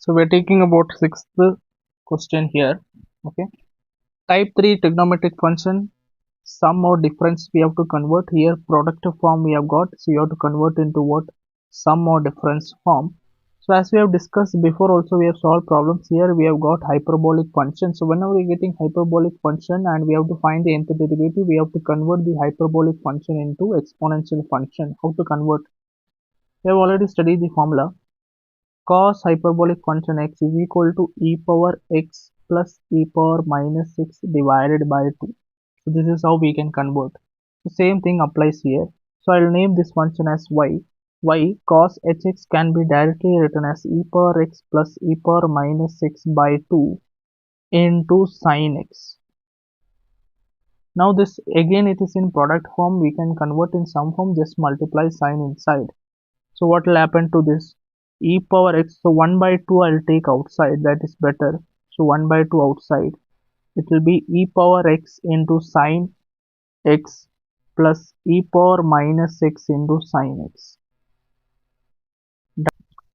So we're taking about sixth question here. Okay. Type 3 trigonometric function, sum or difference we have to convert. Here product form we have got, so you have to convert into what? Sum or difference form. So as we have discussed before also, we have solved problems. Here we have got hyperbolic function. So whenever we're getting hyperbolic function and we have to find the nth derivative, we have to convert the hyperbolic function into exponential function. How to convert? We have already studied the formula. Cos hyperbolic function x is equal to e power x plus e power minus 6 divided by 2. So this is how we can convert. The same thing applies here. So I'll name this function as y. Y cos hx can be directly written as e power x plus e power minus 6 by 2 into sin x. Now this again it is in product form. We can convert in sum form, just multiply sign inside. So what will happen to this? E power x, so 1 by 2 I'll take outside, that is better. So 1 by 2 outside, it will be e power x into sine x plus e power minus 6 into sine x.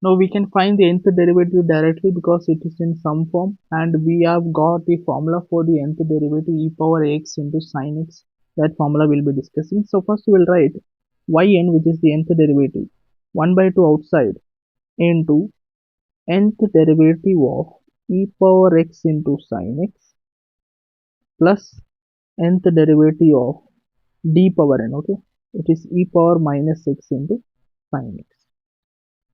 Now we can find the nth derivative directly because it is in sum form, and we have got the formula for the nth derivative e power x into sine x. That formula we'll be discussing. So first we will write yn, which is the nth derivative, 1 by 2 outside, into nth derivative of e power x into sin x plus nth derivative of d power n. Okay, it is e power minus 6 into sin x.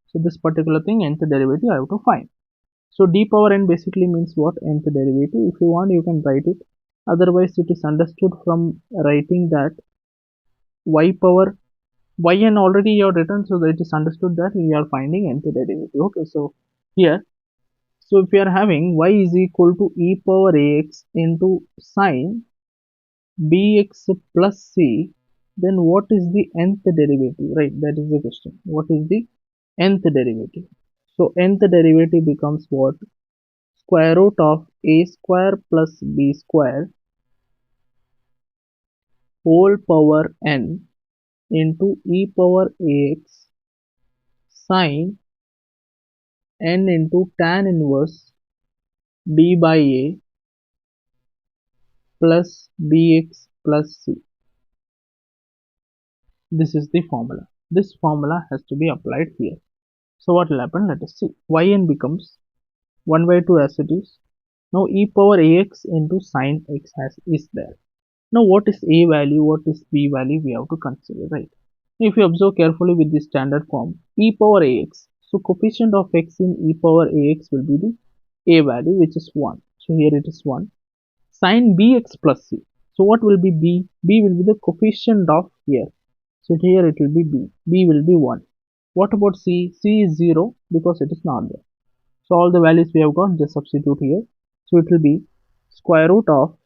So this particular thing, nth derivative I have to find. So d power n basically means what? Nth derivative. If you want, you can write it. Otherwise it is understood from writing that y power yn already you have written, so that it is understood that we are finding nth derivative. Okay, so here, so if we are having y is equal to e power ax into sine bx plus c, then what is the nth derivative, right? That is the question. What is the nth derivative? So nth derivative becomes what? Square root of a square plus b square whole power n into e power ax sine n into tan inverse b by a plus bx plus c. This is the formula. This formula has to be applied here. So what will happen? Let us see. Yn becomes 1 by 2 as it is. Now e power ax into sine x is there. Now what is a value, what is b value, we have to consider, right? If you observe carefully with the standard form, e power ax, so coefficient of x in e power ax will be the a value, which is 1. So here it is 1. Sine bx plus c. So what will be b? B will be the coefficient of here. So here it will be b. B will be 1. What about c? C is 0 because it is not there. So all the values we have got, just substitute here. So it will be square root of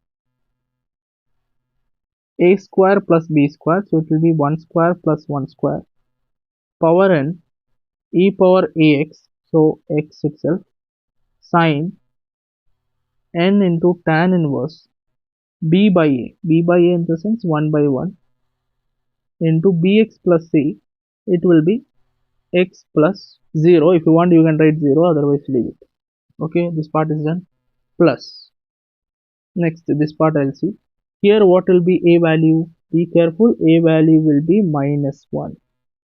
a square plus b square. So it will be 1 square plus 1 square power n e power ax. So x itself sine n into tan inverse b by a. B by a in the sense 1 by 1 into bx plus c. It will be x plus 0. If you want, you can write 0, otherwise leave it. Okay, this part is done. Plus next this part I'll see. Here what will be a value? Be careful, a value will be minus 1.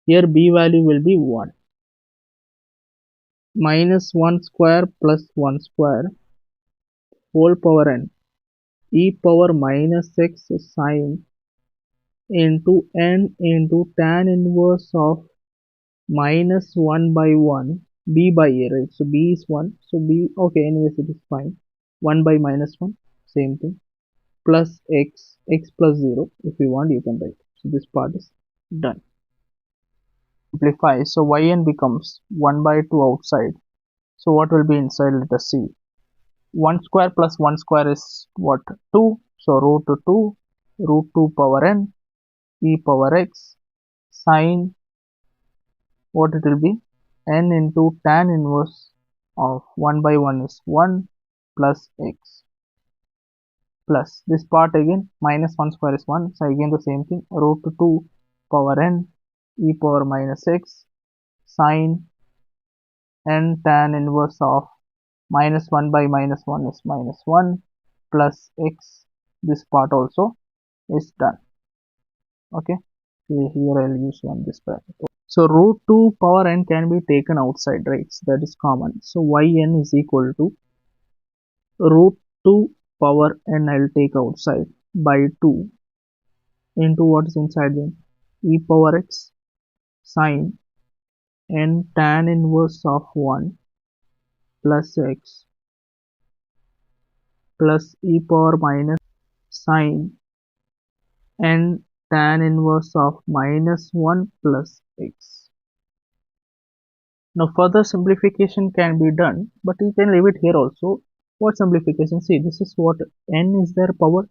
Here b value will be 1. Minus 1 square plus 1 square whole power n e power minus 6 sine into n into tan inverse of minus 1 by 1 b by a, right? So b is 1, so b, okay, anyways it is fine. 1 by minus 1, same thing, plus x plus 0. If you want, you can write. So this part is done. Simplify. So yn becomes 1 by 2 outside. So what will be inside? Let us see. 1 square plus 1 square is what? 2. So root 2, root 2 power n e power x sine, what it will be? N into tan inverse of 1 by 1 is 1 plus x plus this part again, minus 1 square is 1. So again the same thing, root 2 power n e power minus x sine and tan inverse of minus 1 by minus 1 is minus 1 plus x. This part also is done. Okay, so here I'll use one this bracket. So root 2 power n can be taken outside, right? So that is common. So yn is equal to root 2 power n I'll take outside by 2 into what is inside them, e power x sine n tan inverse of 1 plus x plus e power minus sine n tan inverse of minus 1 plus x. Now further simplification can be done, but you can leave it here also. What simplification? See, this is what n is their power.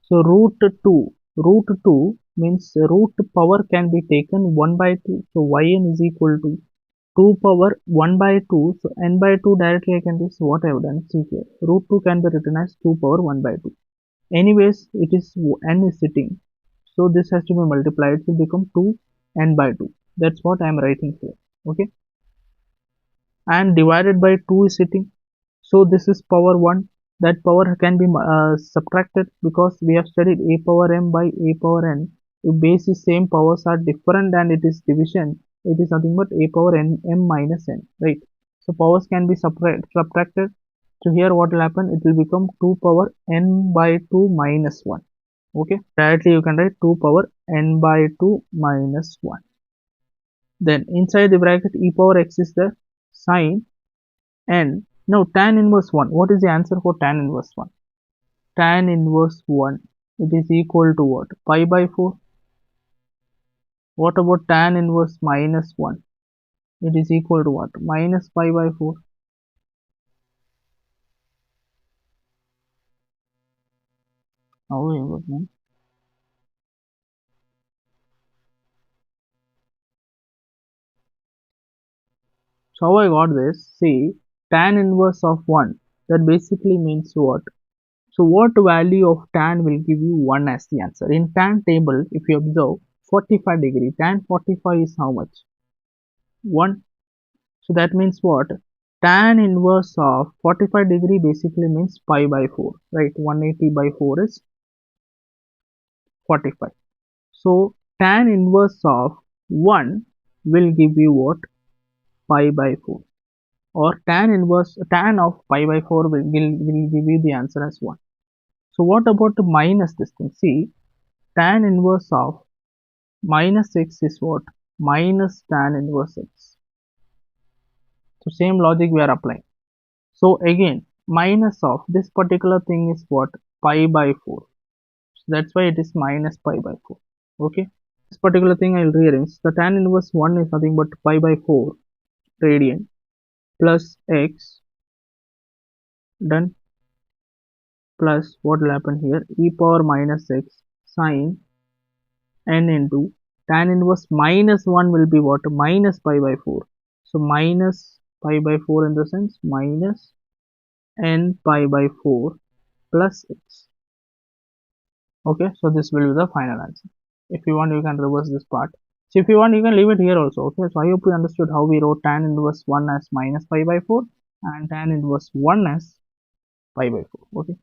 So root 2 means root power can be taken 1 by 2. So yn is equal to 2 power 1 by 2. So n by 2 directly I can do. So what I have done, see here, root 2 can be written as 2 power 1 by 2. Anyways, it is n is sitting. So this has to be multiplied to become 2 n by 2. That's what I am writing here. Okay. And divided by 2 is sitting. So this is power 1. That power can be subtracted because we have studied a power m by a power n. If base is same, powers are different and it is division, it is nothing but a power n m minus n, right? So powers can be subtracted. So here what will happen? It will become 2 power n by 2 minus 1. Okay, directly you can write 2 power n by 2 minus 1. Then inside the bracket e power x is the sine n. Now tan inverse 1. What is the answer for tan inverse 1? Tan inverse 1. It is equal to what? Pi by 4. What about tan inverse minus 1? It is equal to what? Minus pi by 4. How you got, man? So how I got this? See, tan inverse of 1. That basically means what? So what value of tan will give you 1 as the answer? In tan table, if you observe 45 degree, tan 45 is how much? 1. So that means what? Tan inverse of 45 degree basically means pi by 4, right? 180 by 4 is 45. So tan inverse of 1 will give you what? Pi by 4. Or tan of pi by 4 will give you the answer as 1. So what about minus this thing? See, tan inverse of minus x is what? Minus tan inverse x. So same logic we are applying. So again, minus of this particular thing is what? Pi by 4. So that's why it is minus pi by 4. Okay. This particular thing I will rearrange. The tan inverse 1 is nothing but pi by 4 radian plus x, done, plus what will happen here? E power minus x sine n into tan inverse minus 1 will be what? Minus pi by 4. So minus pi by 4 in the sense minus n pi by 4 plus x. Okay, so this will be the final answer. If you want, you can reverse this part. So if you want, you can leave it here also. Okay, so I hope you understood how we wrote tan inverse 1 as minus pi by 4 and tan inverse 1 as pi by 4. Okay.